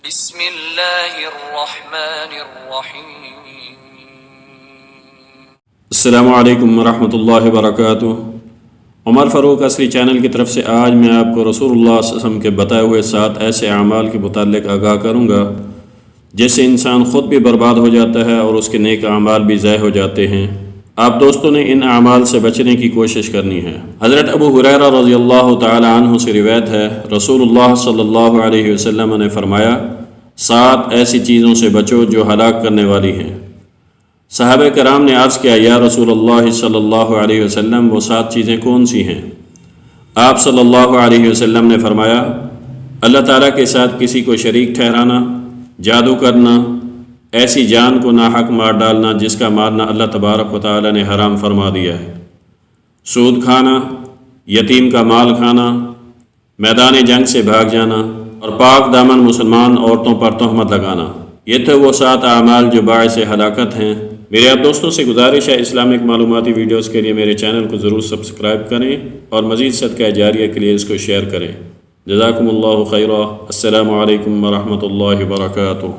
بسم اللہ الرحمن الرحیم۔ السلام علیکم ورحمۃ اللہ وبرکاتہ۔ عمر فاروق asri چینل کی طرف سے آج میں آپ کو رسول اللہ صلی اللہ علیہ وسلم کے بتائے ہوئے 7 ایسے اعمال کے متعلق آگاہ کروں گا جس سے انسان خود بھی برباد ہو جاتا ہے اور اس کے نیک اعمال بھی ضائع ہو جاتے ہیں۔ آپ دوستوں نے ان اعمال سے بچنے کی کوشش کرنی ہے۔ حضرت ابو ہریرہ رضی اللہ تعالی عنہ سے روایت ہے، رسول اللہ صلی اللہ علیہ وسلم نے فرمایا، 7 ایسی چیزوں سے بچو جو ہلاک کرنے والی ہیں۔ صحابہ کرام نے عرض کیا، یا رسول اللہ صلی اللہ علیہ وسلم، وہ 7 چیزیں کون سی ہیں؟ آپ صلی اللہ علیہ وسلم نے فرمایا، اللہ تعالیٰ کے ساتھ کسی کو شریک ٹھہرانا، جادو کرنا، ایسی جان کو ناحق مار ڈالنا جس کا مارنا اللہ تبارک و تعالیٰ نے حرام فرما دیا ہے، سود کھانا، یتیم کا مال کھانا، میدان جنگ سے بھاگ جانا، اور پاک دامن مسلمان عورتوں پر تہمت لگانا۔ یہ تھے وہ 7 اعمال جو باعث ہلاکت ہیں۔ میرے آپ دوستوں سے گزارش ہے، اسلامک معلوماتی ویڈیوز کے لیے میرے چینل کو ضرور سبسکرائب کریں اور مزید صدقہ جاریہ کے لیے اس کو شیئر کریں۔ جزاکم اللہ خیرا۔ السلام علیکم ورحمۃ اللہ وبرکاتہ۔